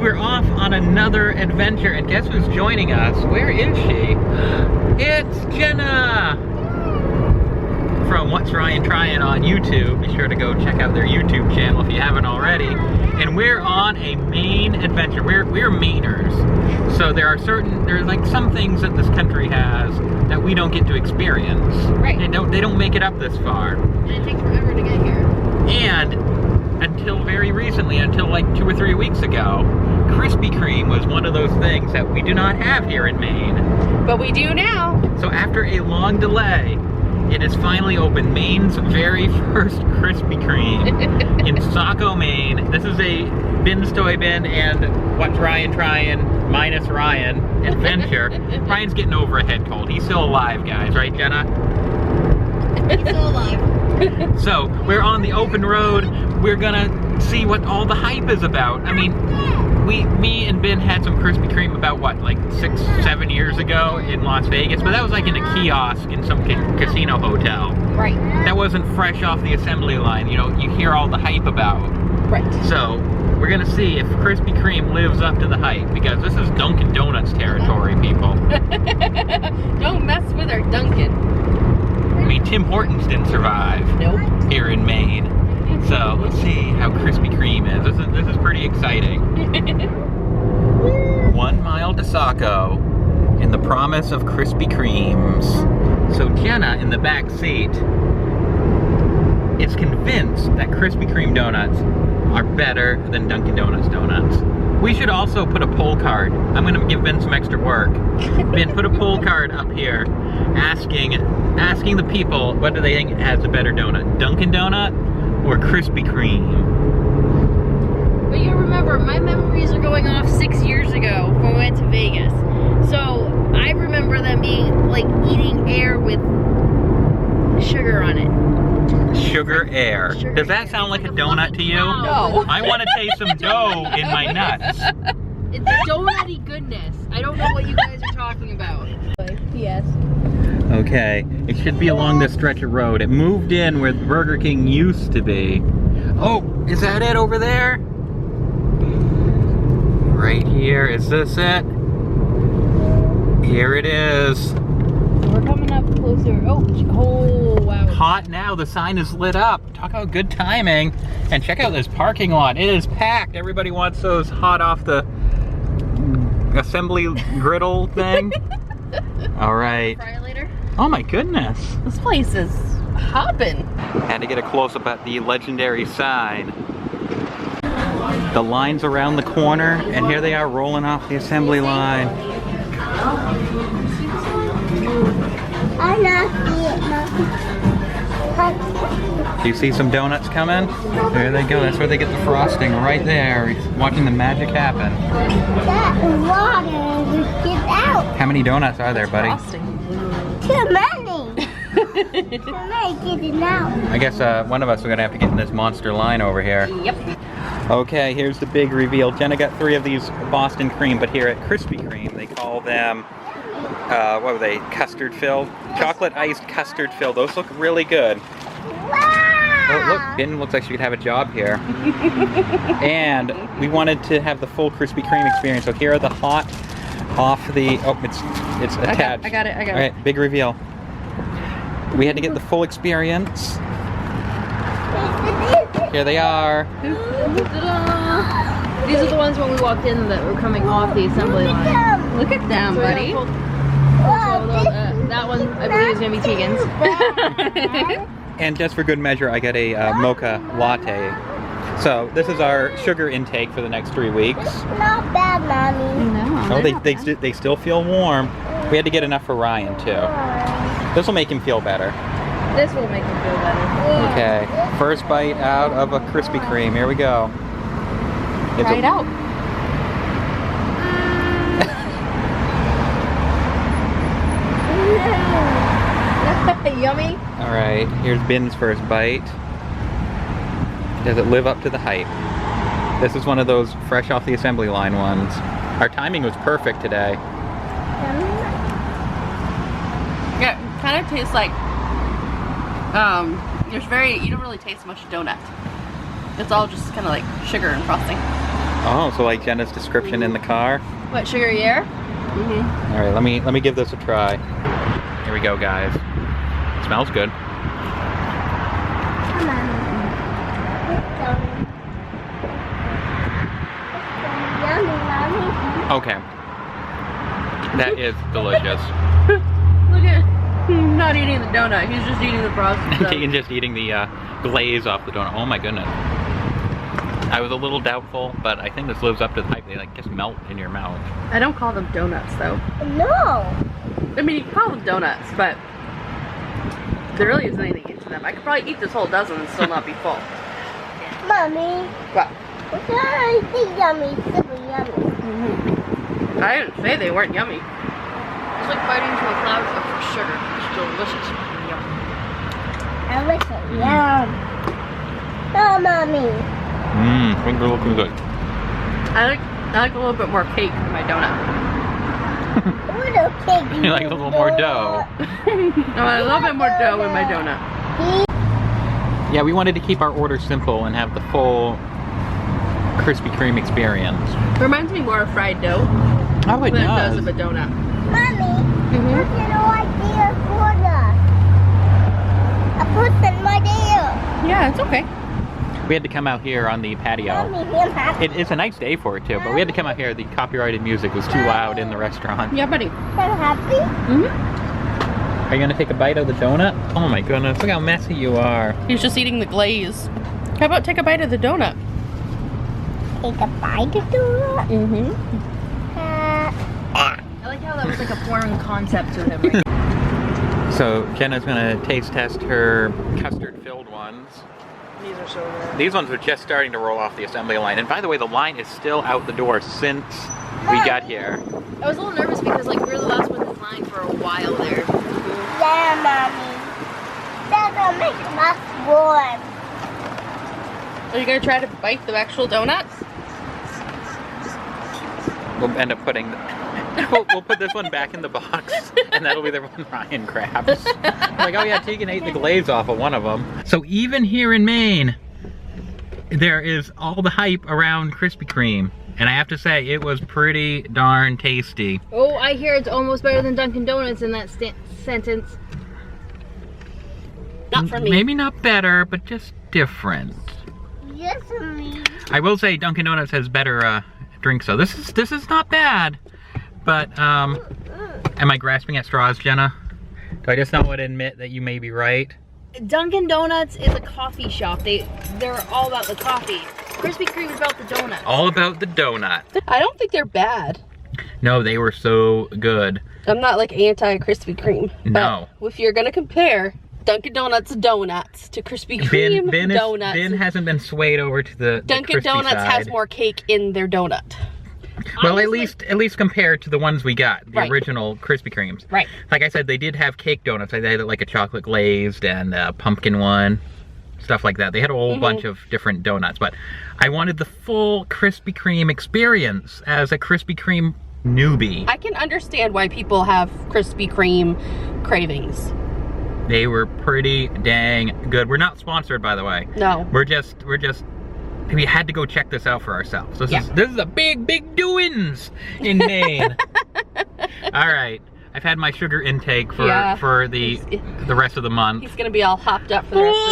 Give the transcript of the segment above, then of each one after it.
we're off on another adventure, and guess who's joining us? Where is she? It's Jenna! From What's Ryan Trying on YouTube. Be sure to go check out their YouTube channel if you haven't already. And we're on a Maine adventure. We're Mainers. So there's like some things that this country has that we don't get to experience. Right. They don't make it up this far. And it takes forever to get here. And until very recently, until like 2 or 3 weeks ago, Krispy Kreme was one of those things that we do not have here in Maine. But we do now. So after a long delay, it is finally open. Maine's very first Krispy Kreme in Saco, Maine. This is a Bin's Toy Bin and What's Ryan Trying minus Ryan adventure. Ryan's getting over a head cold. He's still alive, guys, right, Jenna? He's still alive. So we're on the open road. We're gonna see what all the hype is about. I mean, me and Ben had some Krispy Kreme about what, like 6, 7 years ago in Las Vegas, but that was like in a kiosk in some casino hotel. Right. That wasn't fresh off the assembly line. You know, you hear all the hype about. Right. So we're gonna see if Krispy Kreme lives up to the hype, because this is Dunkin Donuts territory, people. Don't mess with our Dunkin. I mean, Tim Hortons didn't survive. Nope. Here in Maine. So let's see how Krispy Kreme is. This is pretty exciting. 1 mile to Saco, and the promise of Krispy Kremes. So Jenna in the back seat is convinced that Krispy Kreme donuts are better than Dunkin Donuts donuts. We should also put a poll card. I'm gonna give Ben some extra work. Ben, put a poll card up here asking the people what do they think has a better donut, Dunkin Donut or Krispy Kreme? But you remember, my memories are going off 6 years ago when we went to Vegas. So I remember them being like eating air with sugar on it. Sugar air. Sugar Does that air. sound like a donut to you? No. I want to taste some dough in my nuts. It's donutty goodness. I don't know what you guys are talking about. Yes. Okay, it should be along this stretch of road. It moved in where Burger King used to be. Oh, is that it over there? Right here, is this it? Here it is. We're coming up closer. Oh, wow. Hot now, the sign is lit up. Talk about good timing. And check out this parking lot. It is packed. Everybody wants those hot off the assembly griddle thing. All right. Try it later. Oh my goodness. This place is hopping. Had to get a close-up at the legendary sign. The line's around the corner, and here they are rolling off the assembly line. Do you see some donuts coming? There they go. That's where they get the frosting, right there. Watching the magic happen. That water, get out. How many donuts are there, buddy? Frosting. Too many. Too many, get it out. I guess one of us are gonna have to get in this monster line over here. Yep. Okay, here's the big reveal. Jenna got 3 of these Boston cream, but here at Krispy Kreme, they call them, what were they, custard filled? Chocolate iced custard filled. Those look really good. Wow. Oh, look, Ben looks like she could have a job here. And we wanted to have the full Krispy Kreme experience, so here are the hot off the, oh, it's attached. I got it. All right, big reveal. We had to get the full experience. Here they are. These are the ones when we walked in that were coming off the assembly line. Look at them, buddy. That one, I believe, is going to be Teagan's. And just for good measure, I got a mocha latte. So this is our sugar intake for the next 3 weeks. Not bad, Mommy. No. Oh, they still feel warm. We had to get enough for Ryan too. This will make him feel better. This will make him feel better. Okay, first bite out of a Krispy Kreme. Here we go. Try it out. Yummy. All right, here's Ben's first bite. Does it live up to the hype? This is one of those fresh off the assembly line ones. Our timing was perfect today. Yeah, it kind of tastes like, you don't really taste much donut. It's all just kind of like sugar and frosting. Oh, so like Jenna's description in the car. What, sugary air? Mm-hmm. All right, let me give this a try. Here we go, guys. It smells good. Come on. Yummy, mommy. Okay. That is delicious. Look at him not eating the donut. He's just eating the frosted stuff. Teagan just eating the glaze off the donut. Oh my goodness. I was a little doubtful, but I think this lives up to the hype. They like just melt in your mouth. I don't call them donuts though. No. I mean, you can call them donuts, but there really isn't anything into them. I could probably eat this whole dozen and still not be full. Mommy. What? I think yummy. Super yummy. I didn't say they weren't yummy. It's like biting into a cloud of sugar. It's delicious. Yum. I wish it. Yum. Oh, mommy. Mmm, things are looking good. I like a little bit more cake in my donut. Little cake. You like a little more dough. I want a little bit more dough in my donut. Yeah, we wanted to keep our order simple and have the full Krispy Kreme experience. Reminds me more of fried dough Oh, it than it does does. of a donut. Mommy, what's your idea for that? I put in my deal. Yeah, it's okay. We had to come out here on the patio. Mommy, I'm happy. It's a nice day for it too, but we had to come out here. The copyrighted music was too loud in the restaurant. Yeah, buddy. I'm happy. Are you gonna take a bite of the donut? Oh my goodness, look how messy you are. He's just eating the glaze. How about take a bite of the donut? Take a bite of donut. Mm-hmm. I like how that was like a foreign concept to him. Right? So Jenna's gonna taste test her custard-filled ones. These are so good. These ones are just starting to roll off the assembly line. And by the way, the line is still out the door since we got here. I was a little nervous because like we were the last one in line for a while there. Yeah, mommy. That'll make us warm. Are you gonna try to bite the actual donuts? We'll end up putting, we'll put this one back in the box, and that'll be the one Ryan grabs. Like, oh yeah, Teagan ate the glaze off of one of them. So even here in Maine, there is all the hype around Krispy Kreme. And I have to say, it was pretty darn tasty. Oh, I hear it's almost better than Dunkin Donuts in that sentence. Not for me. Maybe not better, but just different. Yes, mommy. I will say Dunkin Donuts has better drinks though. This is not bad. But am I grasping at straws, Jenna? Do I just not want to admit that you may be right? Dunkin Donuts is a coffee shop. They're all about the coffee. Krispy Kreme is about the donuts. All about the donut. I don't think they're bad. No, they were so good. I'm not like anti Krispy Kreme. No. But if you're gonna compare Dunkin Donuts donuts to Krispy Kreme donuts, Ben hasn't been swayed over to the Dunkin Donuts side. has more cake in their donut. Well, Honestly, at least compared to the ones we got, the Right. original Krispy Kremes. Right. Like I said, they did have cake donuts. They had like a chocolate glazed and a pumpkin one, stuff like that. They had a whole bunch of different donuts, but I wanted the full Krispy Kreme experience as a Krispy Kreme newbie. I can understand why people have Krispy Kreme cravings. They were pretty dang good. We're not sponsored, by the way. No. We had to go check this out for ourselves. This is a big doings in Maine. All right, I've had my sugar intake for the rest of the month. He's gonna be all hopped up for the rest of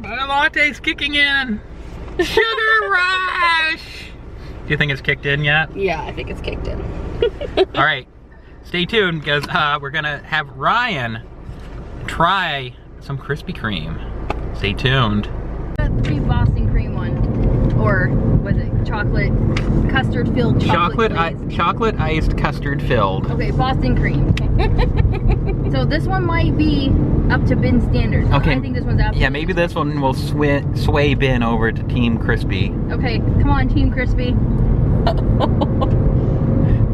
the day. The latte's kicking in. Sugar rush. Do you think it's kicked in yet? Yeah, I think it's kicked in. All right, stay tuned because we're gonna have Ryan try some Krispy Kreme. Stay tuned. The Boston cream one, or was it chocolate custard filled chocolate chocolate iced custard filled. Okay, Boston cream. So this one might be up to Ben standards. Okay. I think this one's absolutely. Yeah, maybe this one will sway Ben over to Team Crispy. Okay, come on, Team Crispy.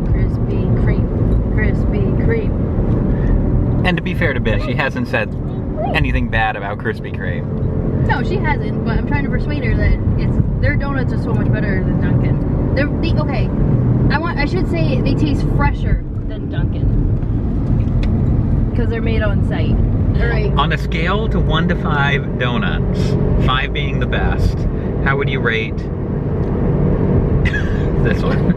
Krispy Kreme, Krispy Kreme. And to be fair to Ben, she hasn't said anything bad about Krispy Kreme. No, she hasn't, but I'm trying to persuade her that their donuts are so much better than Dunkin'. Okay, I should say they taste fresher than Dunkin'. Because they're made on site. Alright. On a scale to 1 to 5 donuts, 5 being the best, how would you rate This one.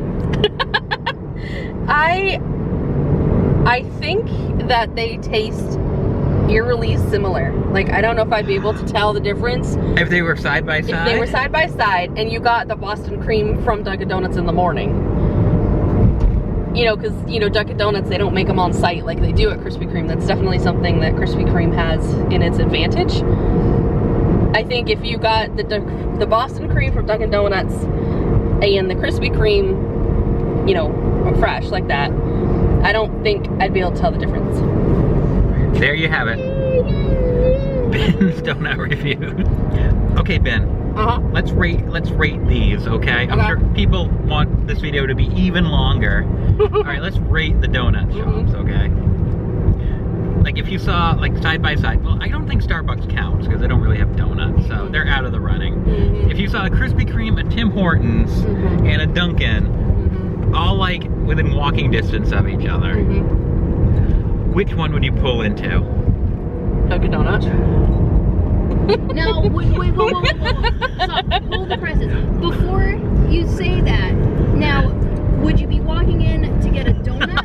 I think that they taste eerily similar. Like, I don't know if I'd be able to tell the difference. If they were side by If side? they were side by side and you got the Boston cream from Dunkin' Donuts in the morning. You know, because, you know, Dunkin' Donuts, they don't make them on site like they do at Krispy Kreme. That's definitely something that Krispy Kreme has in its advantage. I think if you got the Boston cream from Dunkin' Donuts and the Krispy Kreme, you know, fresh like that, I don't think I'd be able to tell the difference. There you have it. Ben's donut review. Okay, Ben. Let's rate these, okay? I'm sure people want this video to be even longer. All right, let's rate the donut shops, okay? Like if you saw like side by side, well, I don't think Starbucks counts because they don't really have donuts, so they're out of the running. If you saw a Krispy Kreme, a Tim Hortons, and a Dunkin', all like within walking distance of each other, which one would you pull into? Dunkin' Donuts. No, wait, whoa. Stop, hold the presses. Before you say that, now, would you be walking in to get a donut?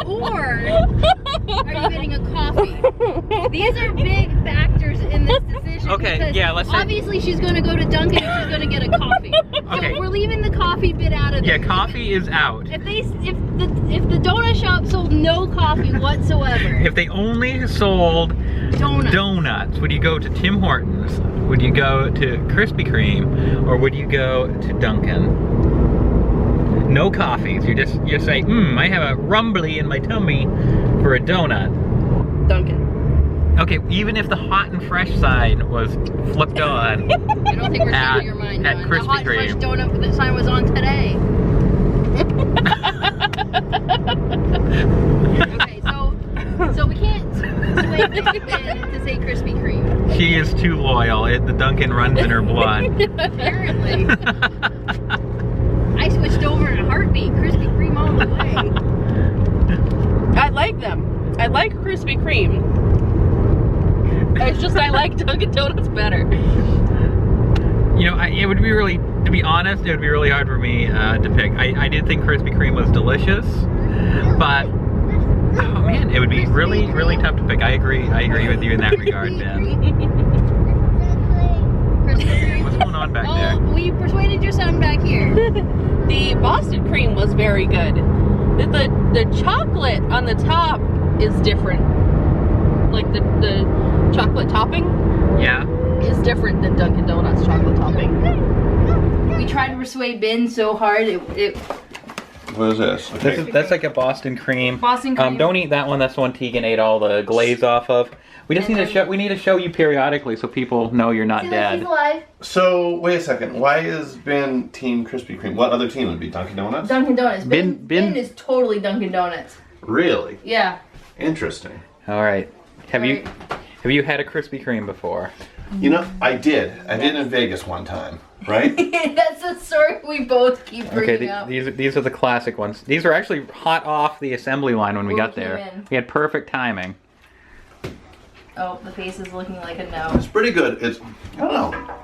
Or are you getting a coffee? These are big factors in this decision. Okay, because yeah, let's say... obviously she's going to go to Dunkin' and she's going to get a coffee. Okay. So we're leaving the coffee bit out of Yeah, this. coffee is out. If the donut shop sold no coffee whatsoever, If they only sold donuts, would you go to Tim Hortons? Would you go to Krispy Kreme? Or would you go to Dunkin'? No coffees. You say, I have a rumbly in my tummy for a donut. Dunkin'. Okay, even if the hot and fresh sign was flipped on. I don't think we're changing your mind, at John. Krispy The hot Kreme. fresh donut that sign was on today. Okay, so we can't sway Ben to say Krispy Kreme. She is too loyal. The Dunkin' runs in her blood. Apparently. I switched over in a heartbeat. Krispy Kreme all the way. I like them. I like Krispy Kreme. It's just I like Dunkin' Donuts better. You know, it would be really, to be honest, it would be really hard for me to pick. I did think Krispy Kreme was delicious, but oh man, it would be really, really tough to pick. I agree with you in that regard, Ben. What's going on back there? Oh, we persuaded your son back here. The Boston cream was very good. The chocolate on the top is different. Like the chocolate topping Yeah. is different than Dunkin' Donuts chocolate topping. We tried to persuade Ben so hard it What is this? That's like a Boston cream. Boston cream. Don't eat that one. That's the one Teagan ate all the glaze off of. We just need to show. We need to show you periodically so people know you're not dead. alive. So, wait a second. Why is Ben Team Krispy Kreme? What other team would be? Dunkin' Donuts? Dunkin' Donuts. Ben- Ben is totally Dunkin' Donuts. Really? Yeah. Interesting. All right. Have Right. you had a Krispy Kreme before? You know, I did. I did in Vegas one time, right? That's the story we both keep bringing Okay, up. these are the classic ones. These were actually hot off the assembly line when we got came there. in. We had perfect timing. Oh, the face is looking like a no. It's pretty good. It's, I don't know.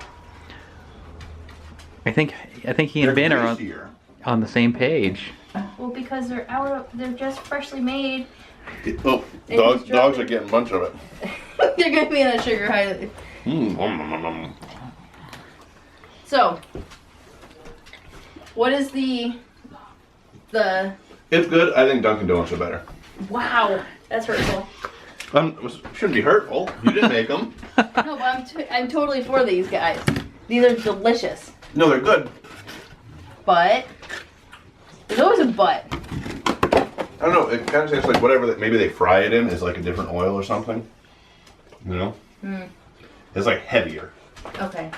I think he and They're Ben are greasier. on the same page. Well, because they're just freshly made. Oh, They just dropped dogs it. are getting a bunch of it. They're gonna be on a sugar high. So, what is the? It's good. I think Dunkin' Donuts are better. Wow, that's hurtful. Shouldn't be hurtful. You didn't make them. No, but I'm totally for these guys. These are delicious. No, they're good. But there's always a but. I don't know. It kind of tastes like whatever that maybe they fry it in is like a different oil or something. You know? It's like heavier. Okay.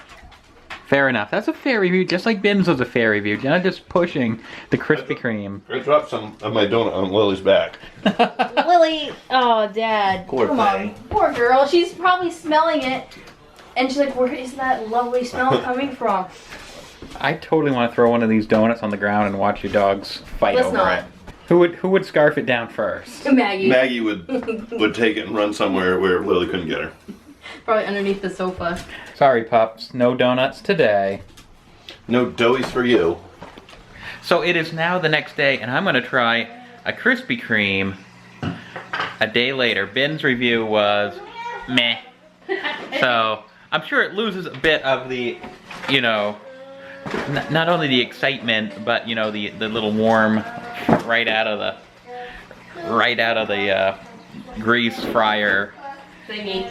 Fair enough. That's a fair review, just like Ben's was a fair review. Jenna just pushing the Krispy Kreme. I dropped some of my donut on Lily's back. Lily, oh, Dad, Poor come thing. on, poor girl. She's probably smelling it, and she's like, "Where is that lovely smell coming from?" I totally want to throw one of these donuts on the ground and watch your dogs fight Let's over not. it. Who would scarf it down first? Maggie, Maggie would take it and run somewhere where Lily couldn't get her. probably underneath the sofa. Sorry, pups. No donuts today. No doughies for you. So it is now the next day, and I'm gonna try a Krispy Kreme a day later. Ben's review was meh. So I'm sure it loses a bit of the, you know, not only the excitement, but you know, the little warm right out of the grease fryer Thingy.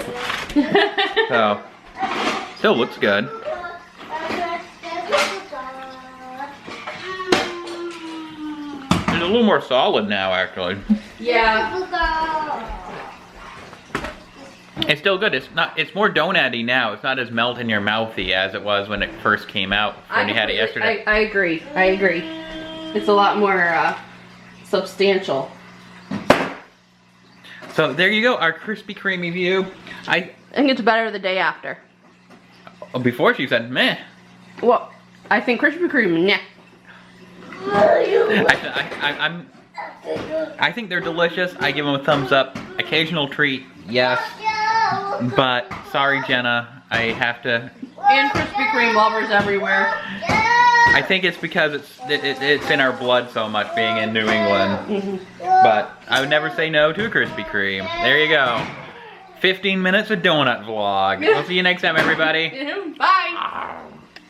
So still looks good. It's a little more solid now, actually. Yeah. It's still good. It's more donut-y now. It's not as melt in your mouthy as it was when it first came out, when you had it yesterday. I agree. I agree. It's a lot more substantial. So there you go, our Krispy Kreme review. I think it's better the day after. Before she said meh. Well, I think Krispy Kreme, nah. I think they're delicious. I give them a thumbs up. Occasional treat, yes. But sorry, Jenna, I have to. And Krispy Kreme lovers everywhere. I think it's because it's in our blood so much, being in New England. But I would never say no to a Krispy Kreme. There you go. 15 minutes of donut vlog. We'll see you next time, everybody. Bye.